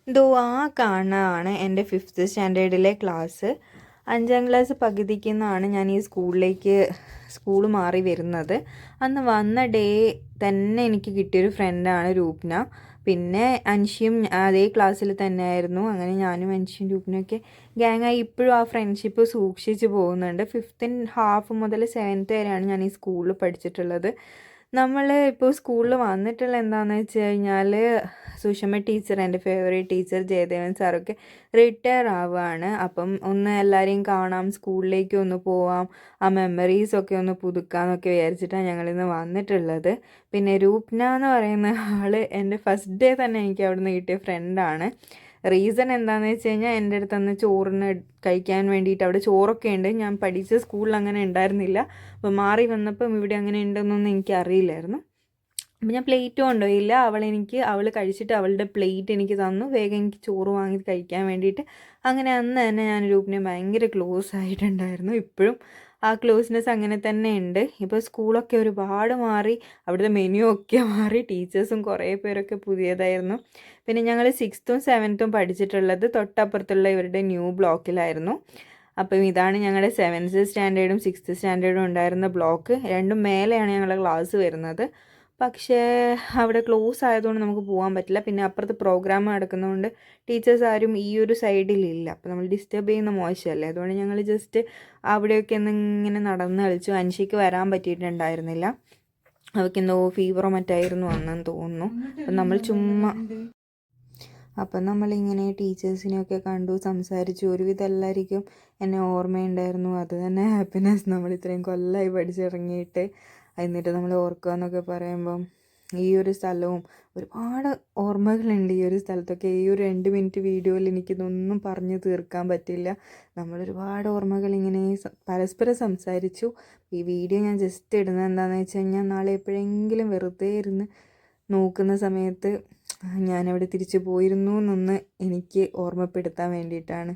ദോ ആ കാണുന്നതാണ് എൻ്റെ 5th സ്റ്റാൻഡേർഡിലെ ക്ലാസ്. 5ാം ക്ലാസ് പകുതിക്കുന്നാണ് ഞാൻ ഈ സ്കൂൾ മാറി വരുന്നത്. അന്ന് വന്ന ഡേ തന്നെ എനിക്ക് കിട്ടിയൊരു ഫ്രണ്ടാണ് രൂപ്ന. പിന്നെ അൻഷിയും അതേ ക്ലാസ്സിൽ തന്നെ ആയിരുന്നു. അങ്ങനെ ഞാനും അൻഷിയും രൂപ്നയൊക്കെ ഗ്യാങ്ങായി ഇപ്പോഴും ആ ഫ്രണ്ട്ഷിപ്പ് സൂക്ഷിച്ച് പോകുന്നുണ്ട്. 5th ഹാഫ് മുതൽ 7th വരെയാണ് ഞാൻ ഈ സ്കൂളിൽ പഠിച്ചിട്ടുള്ളത്. നമ്മൾ ഇപ്പോൾ സ്കൂളിൽ വന്നിട്ടുള്ള എന്താണെന്ന് വെച്ച് കഴിഞ്ഞാൽ സുഷമ ടീച്ചർ, എൻ്റെ ഫേവറേറ്റ് ടീച്ചർ ജയദേവൻ സാറൊക്കെ റിട്ടയർ ആവുകയാണ്. അപ്പം ഒന്ന് എല്ലാവരെയും കാണാം, സ്കൂളിലേക്ക് ഒന്ന് പോവാം, ആ മെമ്മറീസൊക്കെ ഒന്ന് പുതുക്കാമെന്നൊക്കെ വിചാരിച്ചിട്ടാണ് ഞങ്ങളിന്ന് വന്നിട്ടുള്ളത്. പിന്നെ രൂപ്ന എന്ന് പറയുന്ന ആൾ എൻ്റെ ഫസ്റ്റ് ഡേ തന്നെ എനിക്ക് അവിടുന്ന് കിട്ടിയ ഫ്രണ്ടാണ്. റീസൺ എന്താണെന്ന് വെച്ച് കഴിഞ്ഞാൽ എൻ്റെ അടുത്ത് അന്ന് ചോറിന് കഴിക്കാൻ വേണ്ടിയിട്ട് അവിടെ ചോറൊക്കെ ഉണ്ട്. ഞാൻ പഠിച്ച സ്കൂളിൽ അങ്ങനെ ഉണ്ടായിരുന്നില്ല. അപ്പോൾ മാറി വന്നപ്പം ഇവിടെ അങ്ങനെ ഉണ്ടെന്നൊന്നും എനിക്കറിയില്ലായിരുന്നു. അപ്പം ഞാൻ പ്ലേറ്റ് കൊണ്ടുപോയില്ല. അവൾ കഴിച്ചിട്ട് അവളുടെ പ്ലേറ്റ് എനിക്ക് തന്നു. വേഗം എനിക്ക് ചോറ് വാങ്ങി കഴിക്കാൻ വേണ്ടിയിട്ട്. അങ്ങനെ അന്ന് തന്നെ ഞാൻ രൂപിനെ ഭയങ്കര ക്ലോസ് ആയിട്ടുണ്ടായിരുന്നു. ഇപ്പോഴും ആ ക്ലോസ്നെസ് അങ്ങനെ തന്നെ ഉണ്ട്. ഇപ്പോൾ സ്കൂളൊക്കെ ഒരുപാട് മാറി, അവിടുത്തെ മെനു ഒക്കെ മാറി, ടീച്ചേഴ്സും കുറേ പേരൊക്കെ പുതിയതായിരുന്നു. പിന്നെ ഞങ്ങൾ 6th 7th പഠിച്ചിട്ടുള്ളത് തൊട്ടപ്പുറത്തുള്ള ഇവരുടെ ന്യൂ ബ്ലോക്കിലായിരുന്നു. അപ്പം ഇതാണ് ഞങ്ങളുടെ 7th സ്റ്റാൻഡേർഡും 6th സ്റ്റാൻഡേർഡും ഉണ്ടായിരുന്ന ബ്ലോക്ക്. രണ്ടും മേലെയാണ് ഞങ്ങളുടെ ക്ലാസ് വരുന്നത്. പക്ഷേ അവിടെ ക്ലോസ് ആയതുകൊണ്ട് നമുക്ക് പോകാൻ പറ്റില്ല. പിന്നെ അപ്പുറത്ത് പ്രോഗ്രാം നടക്കുന്നതുകൊണ്ട് ടീച്ചേഴ്സ് ആരും ഈ ഒരു സൈഡിലില്ല. അപ്പോൾ നമ്മൾ ഡിസ്റ്റർബ് ചെയ്യുന്ന മോശമല്ലേ. അതുകൊണ്ട് ഞങ്ങൾ ജസ്റ്റ് അവിടെയൊക്കെ ഇങ്ങനെ നടന്ന് കളിച്ചു. അൻഷിക്ക് വരാൻ പറ്റിയിട്ടുണ്ടായിരുന്നില്ല. അവൾക്കെന്തോ ഫീവറോ മറ്റായിരുന്നു വന്നെന്ന് തോന്നുന്നു. അപ്പം നമ്മളിങ്ങനെ ടീച്ചേഴ്സിനെയൊക്കെ കണ്ടു, സംസാരിച്ചു. ഒരുവിധം എല്ലാവർക്കും എന്നെ ഓർമ്മയുണ്ടായിരുന്നു. അത് തന്നെ ഹാപ്പിനെസ്. നമ്മൾ ഇത്രയും കൊല്ലമായി പഠിച്ചിറങ്ങിയിട്ട് എന്നിട്ട് നമ്മൾ ഓർക്കുക എന്നൊക്കെ പറയുമ്പം ഈ ഒരു സ്ഥലവും ഒരുപാട് ഓർമ്മകളുണ്ട്. ഈ ഒരു സ്ഥലത്തൊക്കെ ഈ ഒരു 2 മിനിറ്റ് വീഡിയോയിൽ എനിക്കിതൊന്നും പറഞ്ഞു തീർക്കാൻ പറ്റില്ല. നമ്മളൊരുപാട് ഓർമ്മകൾ ഇങ്ങനെ പരസ്പരം സംസാരിച്ചു. ഈ വീഡിയോ ഞാൻ ജസ്റ്റ് ഇടുന്നത് എന്താണെന്ന് വെച്ച് കഴിഞ്ഞാൽ നാളെ എപ്പോഴെങ്കിലും വെറുതെ ഇരുന്ന് നോക്കുന്ന സമയത്ത് ഞാനവിടെ തിരിച്ചു പോയിരുന്നു എന്നൊന്ന് എനിക്ക് ഓർമ്മപ്പെടുത്താൻ വേണ്ടിയിട്ടാണ്.